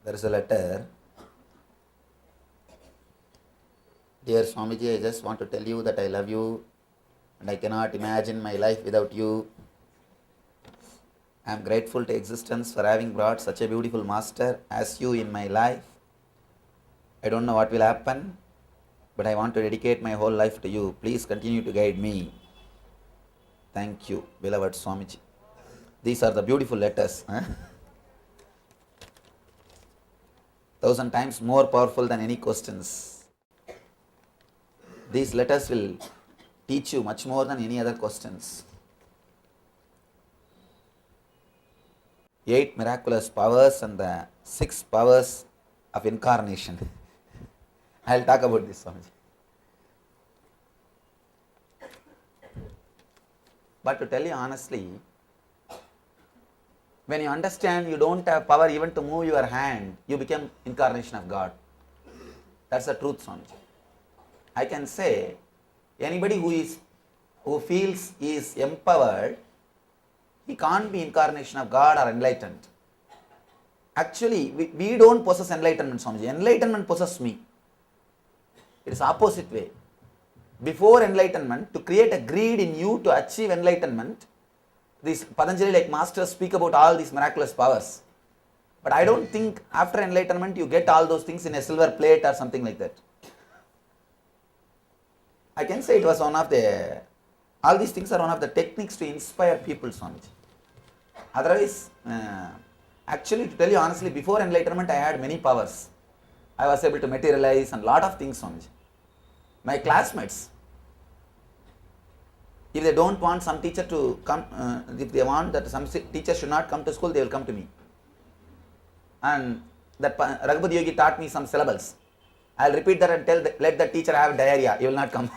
There is a letter. Dear Swamiji, I just want to tell you that I love you and I cannot imagine my life without you. I am grateful to existence for having brought such a beautiful master as you in my life. I don't know what will happen, but I want to dedicate my whole life to you. Please continue to guide me. Thank you, beloved Swamiji. These are the beautiful letters. 1,000 times more powerful than any questions. These letters will teach you much more than any other questions. 8 miraculous powers and the 6 powers of incarnation. I will talk about this, Swamiji. But to tell you honestly, when you understand you don't have power even to move your hand, you become incarnation of God. That's the truth, Swamiji. I can say anybody who feels he is empowered, he can't be incarnation of God or enlightened. Actually, we don't possess enlightenment, Swamiji. Enlightenment possesses me. It is opposite way. Before enlightenment, to create a greed in you to achieve enlightenment, these Patanjali like masters speak about all these miraculous powers. But I don't think after enlightenment you get all those things in a silver plate or something like that. I can say it was one of the, all these things are one of the techniques to inspire people, Swamiji. Otherwise, actually to tell you honestly, before enlightenment I had many powers. I was able to materialize and lot of things, Swamiji. My classmates, if they don't want some teacher to come, if they want that some teacher should not come to school, they will come to me. And that Raghupati Yogi taught me some syllables. I will repeat that and let the teacher have diarrhea, he will not come.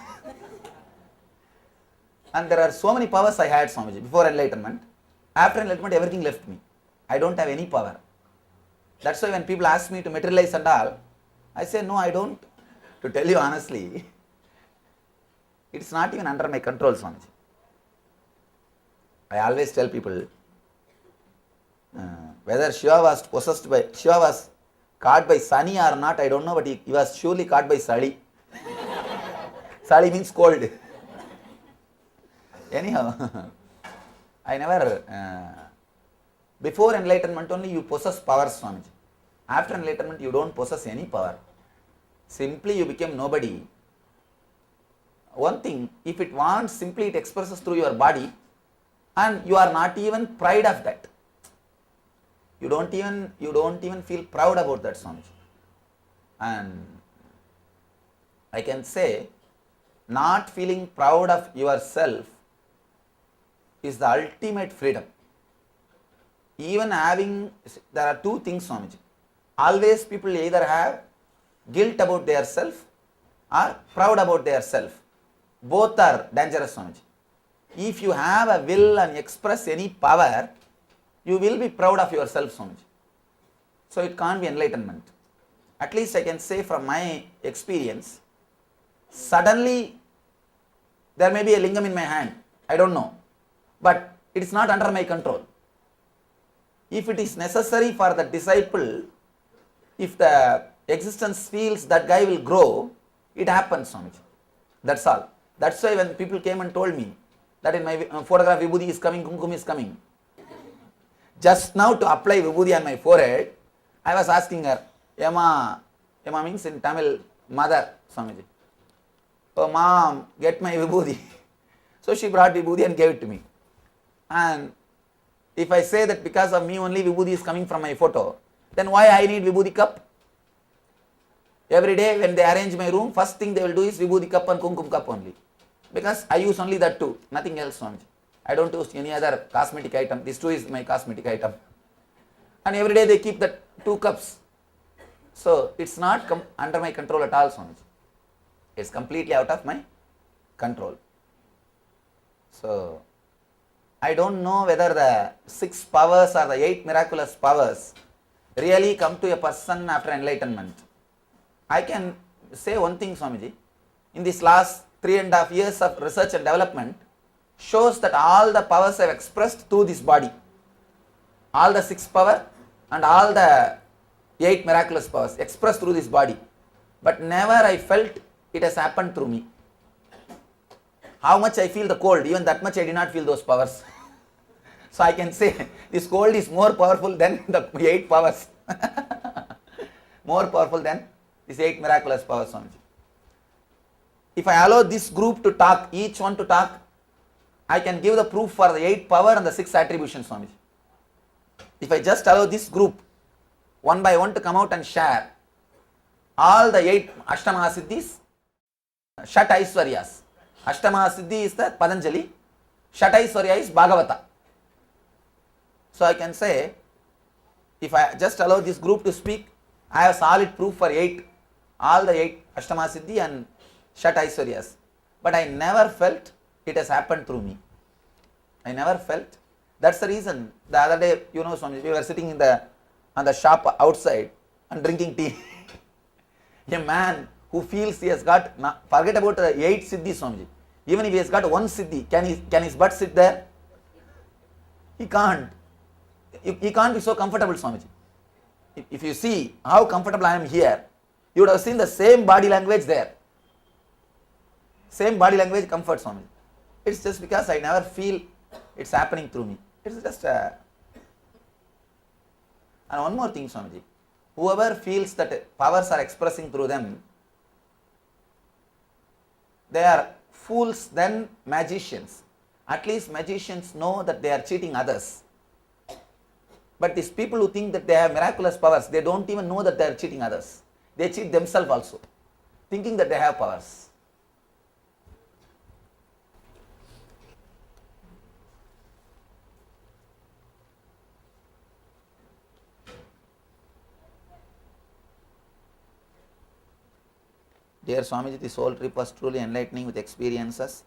And there are so many powers I had, Swamiji, before enlightenment. After enlightenment, everything left me. I don't have any power. That's why when people ask me to materialize and all, I say, no, I don't. To tell you honestly, it's not even under my control, Swamiji. I always tell people, whether Shiva was caught by Sani or not, I don't know, but he was surely caught by Sali. Sali means cold. Anyhow, I never, before enlightenment only you possess power, Swamiji. After enlightenment you don't possess any power. Simply you become nobody. One thing, if it wants, simply it expresses through your body and you are not even proud of that. You don't even feel proud about that, Swamiji. And I can say, not feeling proud of yourself is the ultimate freedom. Even having, there are two things, Swamiji. Always people either have guilt about their self or proud about their self. Both are dangerous, Swamiji. If you have a will and express any power, you will be proud of yourself, Swamiji. So it can't be enlightenment. At least I can say from my experience, suddenly there may be a lingam in my hand. I don't know. But it is not under my control. If it is necessary for the disciple, if the existence feels that guy will grow, it happens, Swamiji. That's all. That's why when people came and told me that in my photograph Vibhuti is coming, Kumkum is coming. Just now to apply Vibhuti on my forehead, I was asking her, Yama means in Tamil, mother, Swamiji. Oh mom, get my Vibhuti. So she brought Vibhuti and gave it to me. And if I say that because of me only Vibhuti is coming from my photo, then why I need Vibhuti cup? Every day when they arrange my room, first thing they will do is Vibhuti cup and Kumkum cup only. Because I use only that two, nothing else, Swamiji. I don't use any other cosmetic item. This too is my cosmetic item. And every day they keep that 2 cups. So it's not under my control at all, Swamiji. It's completely out of my control. So I don't know whether the 6 powers or the 8 miraculous powers really come to a person after enlightenment. I can say one thing, Swamiji. In this last 3.5 years of research and development, shows that all the powers have expressed through this body. All the 6 power and all the 8 miraculous powers expressed through this body. But never I felt it has happened through me. How much I feel the cold, even that much I did not feel those powers. So I can say this cold is more powerful than the 8 powers. More powerful than these 8 miraculous powers, Swamiji. If I allow this group to talk, each one to talk, I can give the proof for the 8 power and the 6 attributions, Swamiji. If I just allow this group, one by one to come out and share all the 8 Ashtama Siddhis, Shat Aishwaryas. Ashtama Siddhi is the Patanjali, Shat Aishwarya is Bhagavata. So I can say, if I just allow this group to speak, I have solid proof for 8, all the 8 Ashtama Siddhi and Shat Aishwaryas. But I never felt it has happened through me. I never felt. That's the reason. The other day, Swami, we were sitting on the shop outside and drinking tea. A man who feels he has got, forget about the 8 Siddhi, Swamiji. Even if he has got 1 Siddhi, can his butt sit there? He can't. He can't be so comfortable, Swamiji. If you see how comfortable I am here, you would have seen the same body language there. Same body language comfort, Swamiji. It's just because I never feel it's happening through me. It's just And one more thing, Swamiji. Whoever feels that powers are expressing through them, they are fools than magicians. At least magicians know that they are cheating others. But these people who think that they have miraculous powers, they don't even know that they are cheating others. They cheat themselves also, thinking that they have powers. Dear Swamiji, the soul trip was truly enlightening with experiences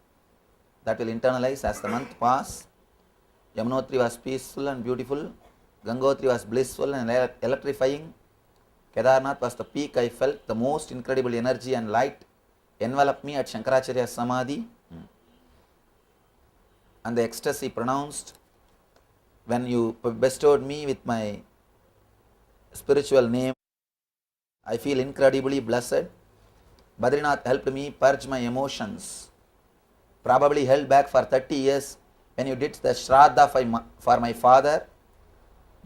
that will internalize as the month pass. Yamunotri was peaceful and beautiful. Gangotri was blissful and electrifying. Kedarnath was the peak I felt. The most incredible energy and light enveloped me at Shankaracharya's Samadhi. And the ecstasy pronounced when you bestowed me with my spiritual name. I feel incredibly blessed. Badrinath helped me purge my emotions, probably held back for 30 years when you did the Shraddha for my father.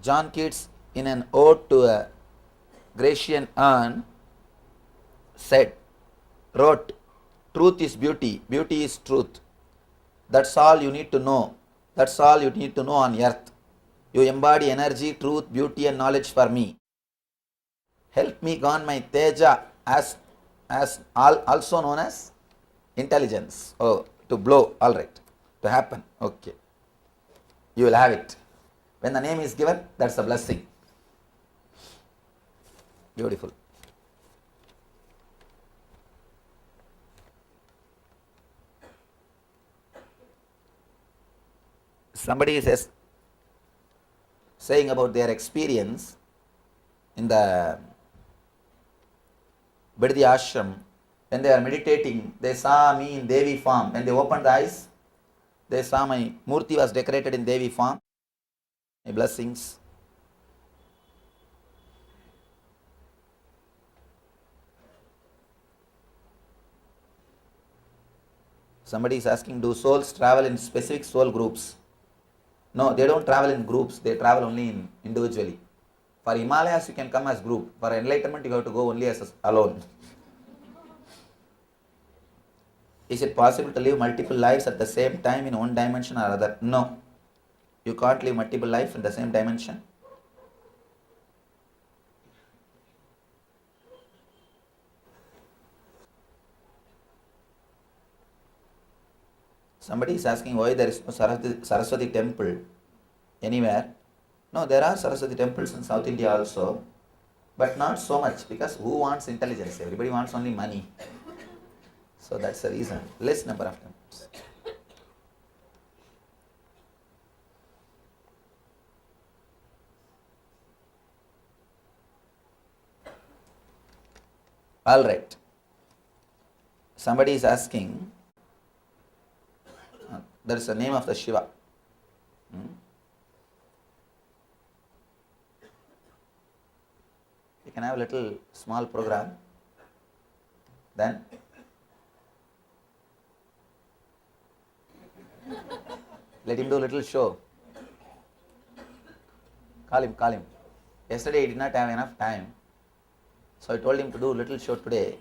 John Keats, in an ode to a Grecian urn, wrote, truth is beauty, beauty is truth. That's all you need to know. That's all you need to know on earth. You embody energy, truth, beauty and knowledge for me. Help me gain my teja, as also known as intelligence. Oh, to blow, all right, to happen, okay. You will have it. When the name is given, that's a blessing. Beautiful. Somebody is saying about their experience in the Bidadi ashram. When they are meditating, they saw me in Devi form. When they opened the eyes, they saw my Murti was decorated in Devi form. My blessings. Somebody is asking, do souls travel in specific soul groups? No, they don't travel in groups. They travel only individually. For Himalayas, you can come as group. For enlightenment, you have to go only as alone. Is it possible to live multiple lives at the same time in one dimension or other? No. You can't live multiple lives in the same dimension. Somebody is asking why there is no Saraswati temple anywhere. No, there are Saraswati temples in South India also, but not so much, because who wants intelligence? Everybody wants only money. So that's the reason. Less number of temples. All right. Somebody is asking, there is a name of the Shiva. can have a little small program. Then let him do a little show. Call him. Yesterday he did not have enough time, so I told him to do a little show today.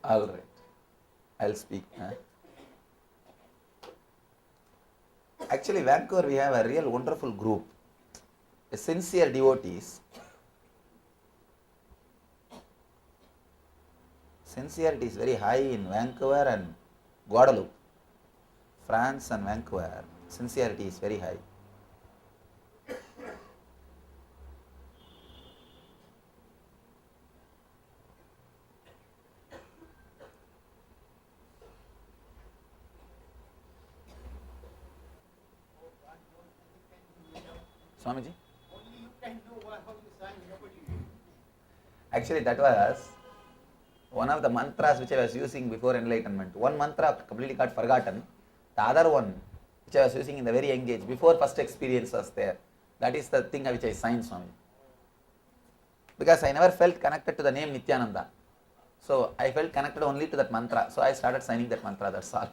All right, I'll speak. Actually, Vancouver, we have a real wonderful group, a sincere devotees. Sincerity is very high in Vancouver and Guadeloupe, France and Vancouver. Sincerity is very high. Swamiji? Only you can know how you sign, nobody. Actually, that was one of the mantras which I was using before enlightenment. One mantra completely got forgotten. The other one, which I was using in the very young age, before first experience was there. That is the thing which I signed, Swami. Because I never felt connected to the name Nityananda. So I felt connected only to that mantra. So I started signing that mantra, that's all.